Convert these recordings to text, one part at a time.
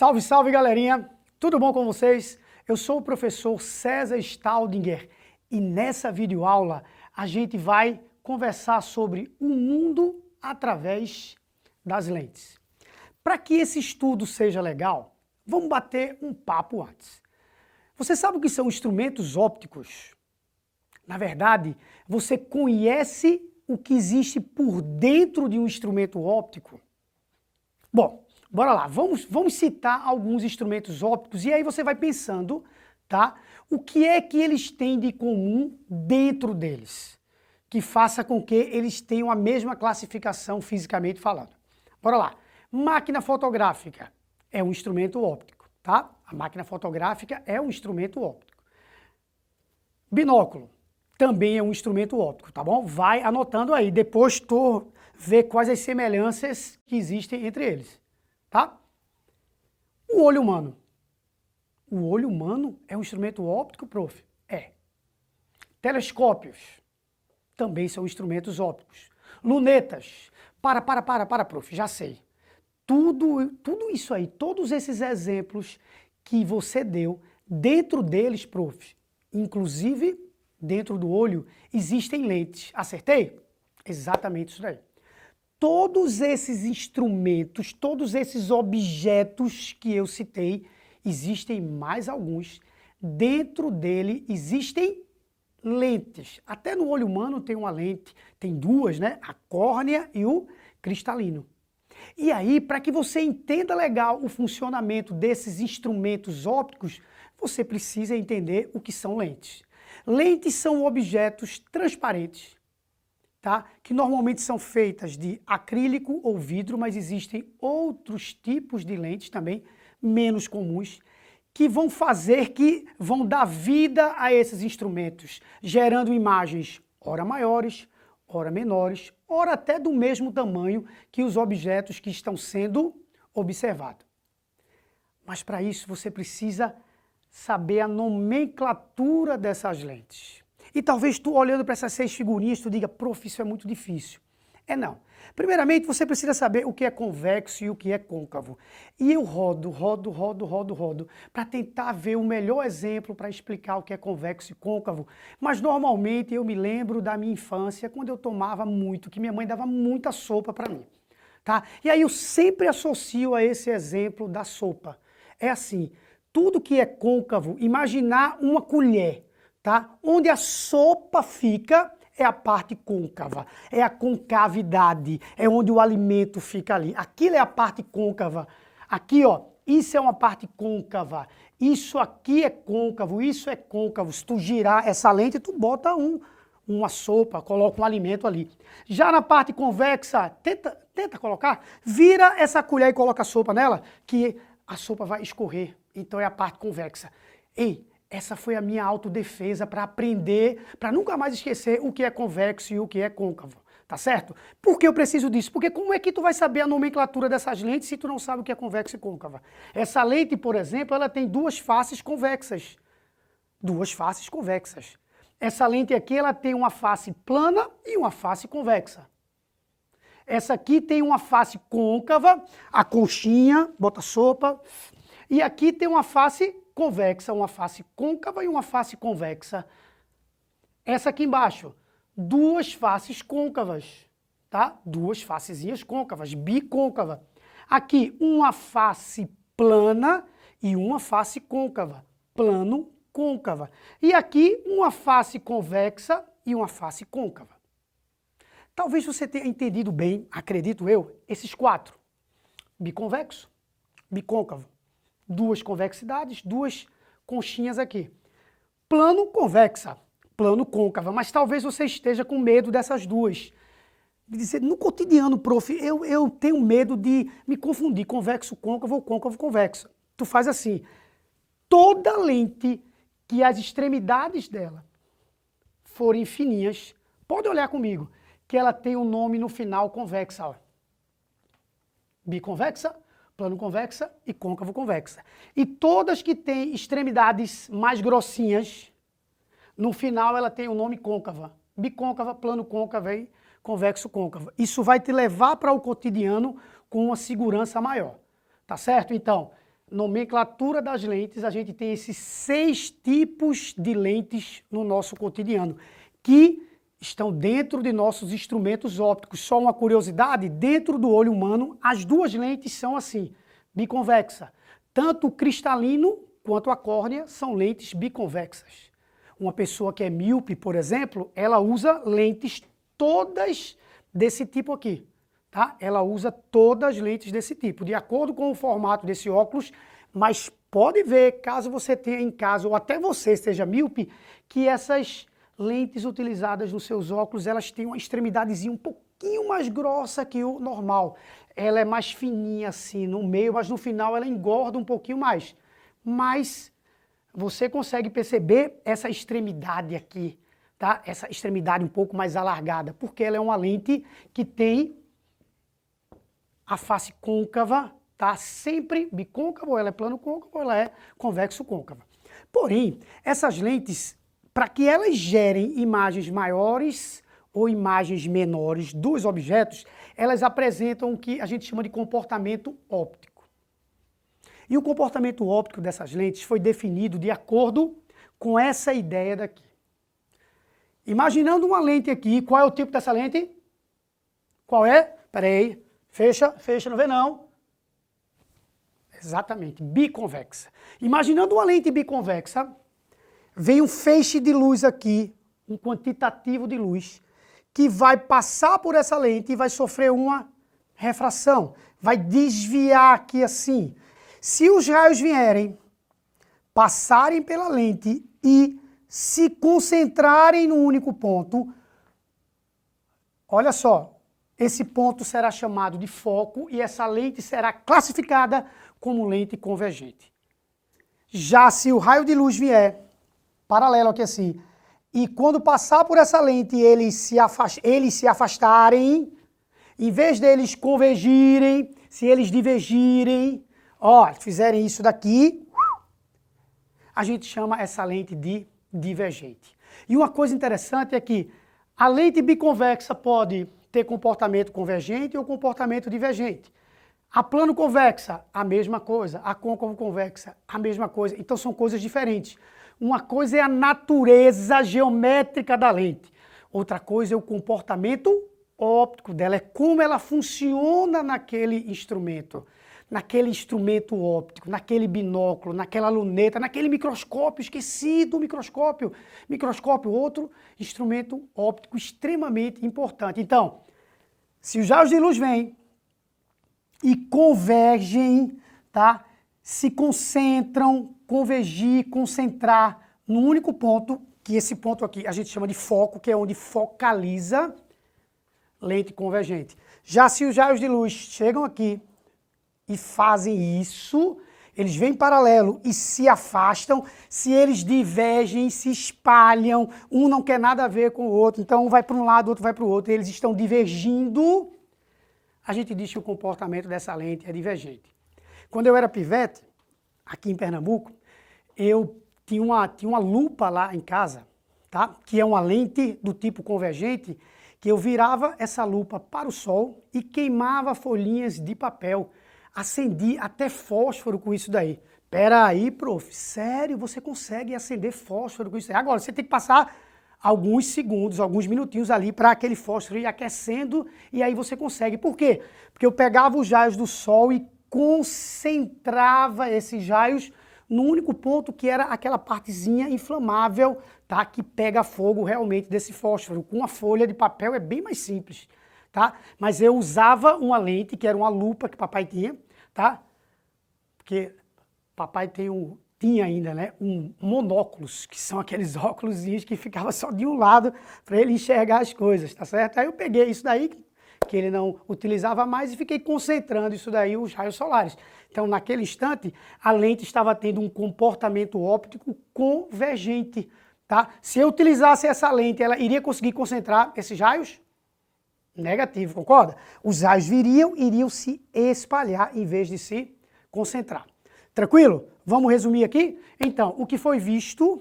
Salve, salve, galerinha! Tudo bom com vocês? Eu sou o professor César Staudinger e nessa videoaula a gente vai conversar sobre o mundo através das lentes. Para que esse estudo seja legal, vamos bater um papo antes. Você sabe o que são instrumentos ópticos? Na verdade, você conhece o que existe por dentro de um instrumento óptico? Bom, bora lá, vamos citar alguns instrumentos ópticos e aí você vai pensando, tá? O que é que eles têm de comum dentro deles, que faça com que eles tenham a mesma classificação fisicamente falando. Bora lá, máquina fotográfica é um instrumento óptico, tá? A máquina fotográfica é um instrumento óptico. Binóculo também é um instrumento óptico, tá bom? Vai anotando aí, depois tu vê quais as semelhanças que existem entre eles, tá? O olho humano. O olho humano é um instrumento óptico, prof? É. Telescópios também são instrumentos ópticos. Lunetas. Para, prof, já sei. Tudo isso aí, todos esses exemplos que você deu, dentro deles, prof, inclusive dentro do olho, existem lentes. Acertei? Exatamente isso daí. Todos esses instrumentos, todos esses objetos que eu citei, existem mais alguns. Dentro dele existem lentes. Até no olho humano tem uma lente, tem duas, né? A córnea e o cristalino. E aí, para que você entenda legal o funcionamento desses instrumentos ópticos, você precisa entender o que são lentes. Lentes são objetos transparentes, tá? Que normalmente são feitas de acrílico ou vidro, mas existem outros tipos de lentes também, menos comuns, que vão dar vida a esses instrumentos, gerando imagens ora maiores, ora menores, ora até do mesmo tamanho que os objetos que estão sendo observados. Mas para isso você precisa saber a nomenclatura dessas lentes. E talvez tu olhando para essas 6 figurinhas, tu diga, prof, isso é muito difícil. É não. Primeiramente, você precisa saber o que é convexo e o que é côncavo. E eu rodo, para tentar ver o melhor exemplo para explicar o que é convexo e côncavo. Mas normalmente eu me lembro da minha infância, quando eu tomava muito, que minha mãe dava muita sopa para mim. Tá? E aí eu sempre associo a esse exemplo da sopa. É assim, tudo que é côncavo, imaginar uma colher, tá? Onde a sopa fica é a parte côncava, é a concavidade, é onde o alimento fica ali. Aquilo é a parte côncava. Aqui, ó, isso é uma parte côncava. Isso aqui é côncavo, isso é côncavo. Se tu girar essa lente, tu bota uma sopa, coloca um alimento ali. Já na parte convexa, tenta colocar, vira essa colher e coloca a sopa nela, que a sopa vai escorrer. Então é a parte convexa. Ei, essa foi a minha autodefesa para aprender, para nunca mais esquecer o que é convexo e o que é côncavo. Tá certo? Por que eu preciso disso? Porque como é que tu vai saber a nomenclatura dessas lentes se tu não sabe o que é convexo e côncava? Essa lente, por exemplo, ela tem duas faces convexas. Duas faces convexas. Essa lente aqui, ela tem uma face plana e uma face convexa. Essa aqui tem uma face côncava, a conchinha, bota sopa. E aqui tem uma face convexa, uma face côncava e uma face convexa. Essa aqui embaixo, duas faces côncavas, tá? Duas facezinhas côncavas, bicôncava. Aqui, uma face plana e uma face côncava, plano, côncava. E aqui, uma face convexa e uma face côncava. Talvez você tenha entendido bem, acredito eu, esses 4. Biconvexo, bicôncavo. Duas convexidades, duas conchinhas aqui. Plano convexa, plano côncava, mas talvez você esteja com medo dessas duas. No cotidiano, prof, eu tenho medo de me confundir convexo côncavo ou côncavo convexo. Tu faz assim, toda lente que as extremidades dela forem fininhas, pode olhar comigo, que ela tem um nome no final convexa, ó. Biconvexa, plano convexa e côncavo convexa. E todas que têm extremidades mais grossinhas, no final ela tem o nome côncava. Bicôncava, plano côncava e convexo côncava. Isso vai te levar para o cotidiano com uma segurança maior. Tá certo? Então, nomenclatura das lentes, a gente tem esses 6 tipos de lentes no nosso cotidiano, que estão dentro de nossos instrumentos ópticos. Só uma curiosidade, dentro do olho humano, as 2 lentes são assim, biconvexa. Tanto o cristalino quanto a córnea são lentes biconvexas. Uma pessoa que é míope, por exemplo, ela usa lentes todas desse tipo aqui. Tá? Ela usa todas as lentes desse tipo, de acordo com o formato desse óculos, mas pode ver, caso você tenha em casa, ou até você seja míope, que essas lentes utilizadas nos seus óculos, elas têm uma extremidadezinha um pouquinho mais grossa que o normal. Ela é mais fininha assim no meio, mas no final ela engorda um pouquinho mais. Mas você consegue perceber essa extremidade aqui, tá? Essa extremidade um pouco mais alargada, porque ela é uma lente que tem a face côncava, tá? Sempre bicôncava, ou ela é plano côncavo, ou ela é convexo côncava. Porém, essas lentes, para que elas gerem imagens maiores ou imagens menores dos objetos, elas apresentam o que a gente chama de comportamento óptico. E o comportamento óptico dessas lentes foi definido de acordo com essa ideia daqui. Imaginando uma lente aqui, qual é o tipo dessa lente? Qual é? Espera aí. Fecha, não vê não. Exatamente, biconvexa. Imaginando uma lente biconvexa, vem um feixe de luz aqui, um quantitativo de luz, que vai passar por essa lente e vai sofrer uma refração, vai desviar aqui assim. Se os raios vierem, passarem pela lente e se concentrarem num único ponto, olha só, esse ponto será chamado de foco e essa lente será classificada como lente convergente. Já se o raio de luz vier, paralelo aqui assim, e quando passar por essa lente eles se afastarem, em vez deles convergirem, se eles divergirem, ó, fizerem isso daqui, a gente chama essa lente de divergente. E uma coisa interessante é que a lente biconvexa pode ter comportamento convergente ou comportamento divergente. A plano convexa, a mesma coisa. A côncavo convexa, a mesma coisa. Então são coisas diferentes. Uma coisa é a natureza geométrica da lente. Outra coisa é o comportamento óptico dela, é como ela funciona naquele instrumento óptico, naquele binóculo, naquela luneta, naquele microscópio, esqueci do microscópio. Microscópio, outro instrumento óptico extremamente importante. Então, se os raios de luz vêm e convergem, tá? Se concentram, convergir, concentrar num único ponto, que esse ponto aqui a gente chama de foco, que é onde focaliza lente convergente. Já se os raios de luz chegam aqui e fazem isso, eles vêm paralelo e se afastam, se eles divergem, se espalham, um não quer nada a ver com o outro, então um vai para um lado, o outro vai para o outro, e eles estão divergindo, a gente diz que o comportamento dessa lente é divergente. Quando eu era pivete, aqui em Pernambuco, eu tinha uma lupa lá em casa, tá? Que é uma lente do tipo convergente, que eu virava essa lupa para o sol e queimava folhinhas de papel. Acendi até fósforo com isso daí. Pera aí, prof, sério, você consegue acender fósforo com isso daí? Agora, você tem que passar alguns segundos, alguns minutinhos ali para aquele fósforo ir aquecendo e aí você consegue. Por quê? Porque eu pegava os raios do sol e concentrava esses raios num único ponto, que era aquela partezinha inflamável, tá? Que pega fogo realmente desse fósforo. Com uma folha de papel é bem mais simples. Tá? Mas eu usava uma lente, que era uma lupa que papai tinha, tá? Porque papai tinha ainda, né, monóculos, que são aqueles óculosinhos que ficava só de um lado para ele enxergar as coisas, tá certo? Aí eu peguei isso daí, que ele não utilizava mais, e fiquei concentrando isso daí, os raios solares. Então, naquele instante, a lente estava tendo um comportamento óptico convergente, tá? Se eu utilizasse essa lente, ela iria conseguir concentrar esses raios? Negativo, concorda? Os raios iriam se espalhar em vez de se concentrar. Tranquilo? Vamos resumir aqui? Então, o que foi visto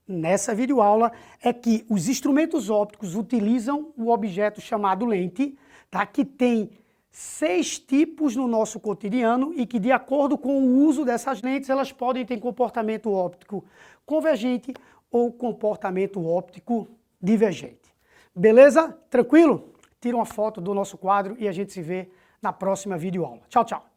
nessa videoaula é que os instrumentos ópticos utilizam o objeto chamado lente, tá? Que tem 6 tipos no nosso cotidiano e que, de acordo com o uso dessas lentes, elas podem ter comportamento óptico convergente ou comportamento óptico divergente. Beleza? Tranquilo? Tira uma foto do nosso quadro e a gente se vê na próxima videoaula. Tchau, tchau!